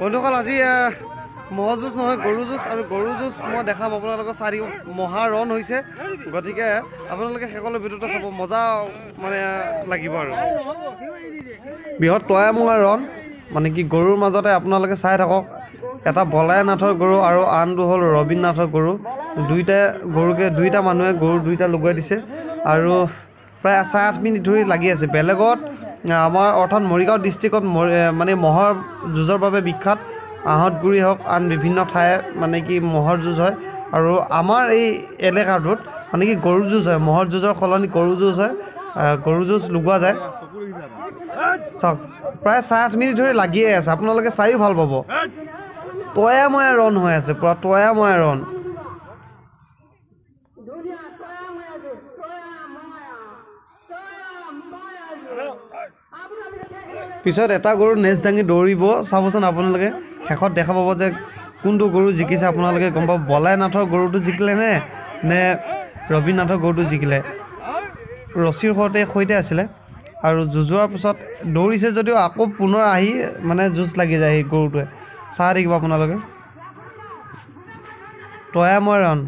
বন্ধুসকল আজি ম'হ যুঁজ নহয় গৰু যুঁজ আৰু গৰু যুঁজ মই দেখাম আপোনালোকৰ চাৰি মহা ৰণ হৈছে গতিকে আপোনালোকে শেষলৈ ভিডিঅ'টো চাব মজা মানে লাগিব আৰু বৃহৎ তয়ামুঙা ৰণ মানে কি গৰুৰ মাজতে আপোনালোকে চাই থাকক এটা বলায়নাথৰ গৰু আৰু আনটো হ'ল ৰবীন্দ্ৰনাথৰ গৰু দুইটা মানুহে গৰু দুইটা লগুৱাই দিছে আৰু প্ৰায় 7-8 মিনিট ধৰি লাগি আছে বেলেগত আমাৰ অৰ্থাৎ মৰিগাঁও ডিষ্ট্ৰিক্টত মানে মহৰ যুঁজৰ বাবে বিখ্যাত আহঁতগুৰি হওক আন বিভিন্ন ঠাই মানে কি মহৰ যুঁজ হয় আৰু আমাৰ এই এলেকাটোত মানে কি গৰু যুঁজ হয় মহৰ যুঁজৰ সলনি গৰু যুঁজ হয় গৰু যুঁজ লগোৱা যায় চাওক প্ৰায় 7-8 মিনিট ধৰি লাগিয়ে আছে আপোনালোকে চাইও ভাল পাব তয়াময়া ৰণ হৈ আছে পুৰা তয়াময়া ৰণ পিছত এটা গৰু নেজ দাঙি দৌৰিব চাবচোন আপোনালোকে শেষত দেখা পাব যে কোনটো গৰু জিকিছে আপোনালোকে গম পাব বলায়নাথৰ গৰুটো জিকিলে নে ৰবীন্দ্ৰনাথৰ গৰুটো জিকিলে ৰছীৰ সৈতে আছিলে আৰু যুঁজোৱাৰ পিছত দৌৰিছে যদিও আকৌ পুনৰ আহি মানে যুঁজ লাগি যায় সেই গৰুটোৱে চাই থাকিব আপোনালোকে তয়াময় ৰণ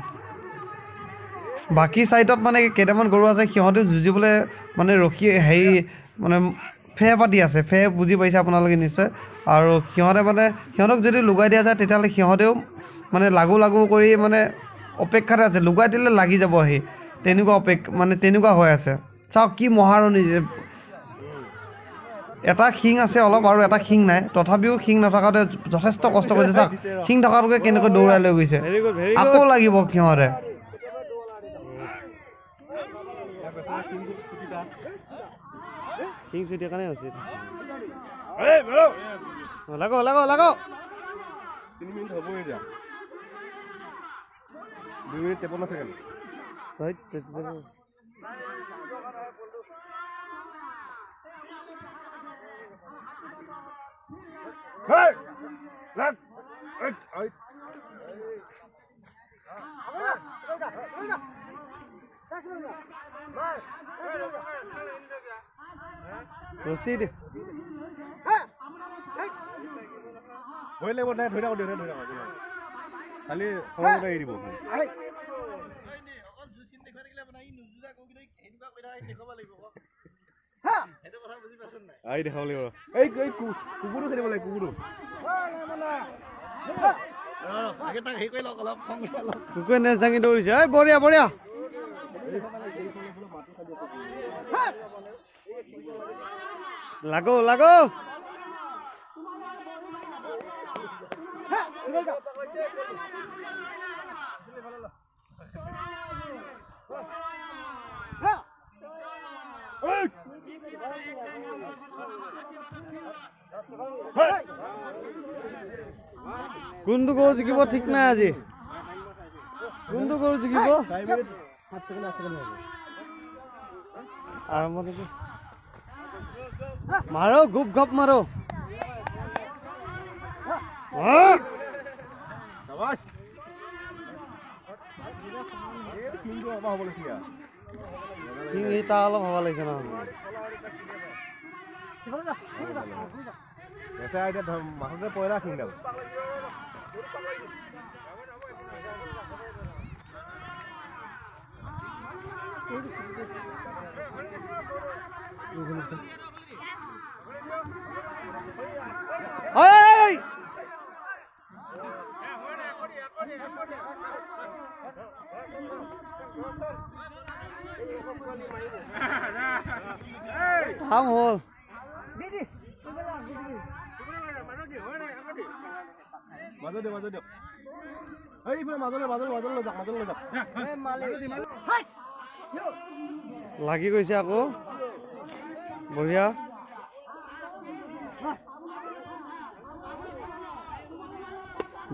বাকী চাইডত মানে কেইটামান গৰু আছে সিহঁতে যুঁজিবলৈ মানে ৰখি হেৰি মানে ফে পাতি আছে ফে বুজি পাইছে আপোনালোকে নিশ্চয় আৰু সিহঁতক যদি লুকুৱাই দিয়া যায় তেতিয়াহ'লে সিহঁতেও মানে লাগু কৰি মানে অপেক্ষাতে আছে লুকুৱাই দিলে লাগি যাব আহি তেনেকুৱা হৈ আছে চাওক কি মহাৰণী এটা শিং আছে অলপ আৰু এটা শিং নাই তথাপিও শিং নথকাতে যথেষ্ট কষ্ট কৰিছে চাওক শিং থকাটোকে কেনেকৈ দৌৰাই লৈ গৈছে আকৌ লাগিব সিহঁতে শিং চুটিৰ কাৰণে আছিল লাগো 3 মিনিট হ'ব এতিয়া 2 minute 53 second Hey! Look! Proceed. Boy, let me know. Kali, how do I do? I the holy. Hey, Kuburu, like Kuburu. I get a hiccup of goodness, I can do it. Boria. Lago. কোনটো গৰু জিকিব ঠিক নাই আজি কোনটো গৰু জিকিব আৰম্ভণি মাৰো গুপ গপ মাৰো শাবাশ কিংটো হ'ব লাগিছিল সিং এটা অলপ হ'ব লাগিছে না এসে আইতে মাথাতে পয়লা কিংডাল Hey! Ham hol. Mazal de. Hey, pura mazal lo jak. Hey, malik. Hai. Lagi গৈছে আকৌ বঢ়িয়া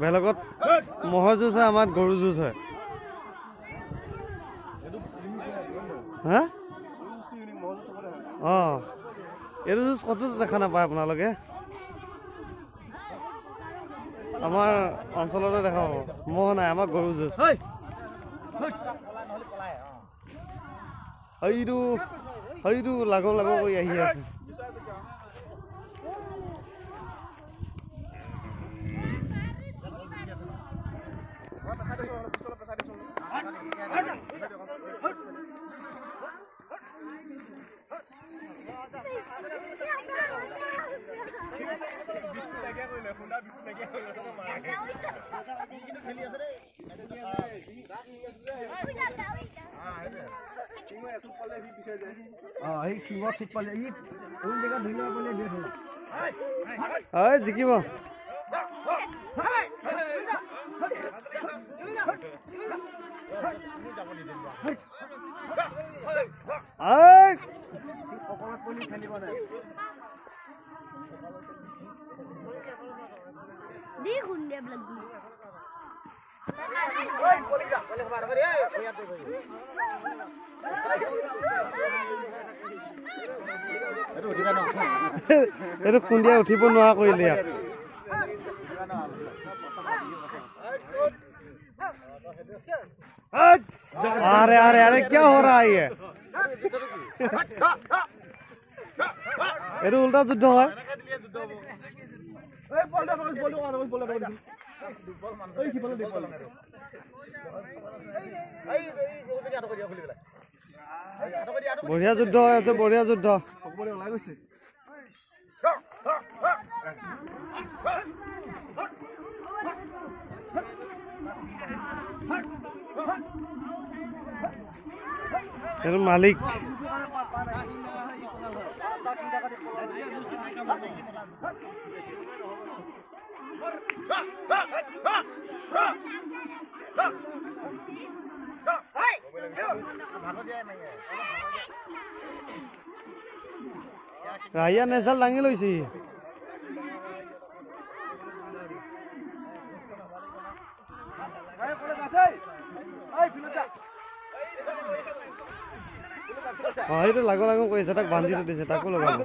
বেলেগত মহৰ যুঁজ হয় আমাৰ গৰু যুঁজ হয় হা এইটো যুঁজ কত দেখা নাপায় আপোনালোকে আমাৰ অঞ্চলতে দেখা পাব মহ নাই আমাৰ গৰু যুঁজ হয়তো লাগো কৰি আহি আছে জিকিব এইটো খুন্দিয়াই উঠিব নোৱাৰা কৰিলে अरे अरे अरे क्या हो रहा है ये उल्टा युद्ध है बढ़िया युद्ध है बढ़िया युद्ध मालिक राया नेसाल दांगी लैছে এইটো লাগো লাগো কৈছে তাক বান্ধি দিছে তাকো লগাব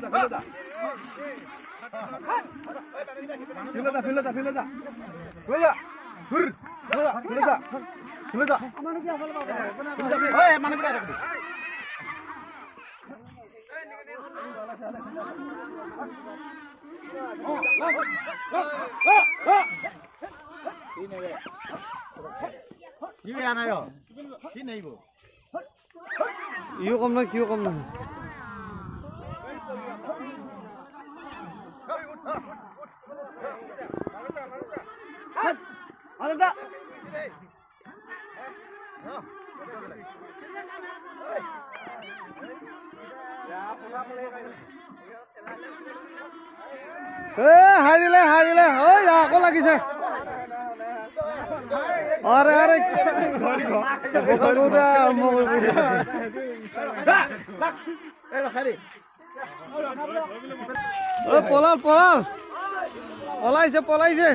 ইও কম না কিও কম না হাৰিলে হাৰিলে ঐ আকৌ লাগিছে अरे अरे पलाल पलाल पलाइছে पलाइছে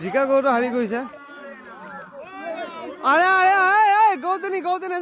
जिका गौरव हारि গৈছে अरे अरे गौतनी गौतनी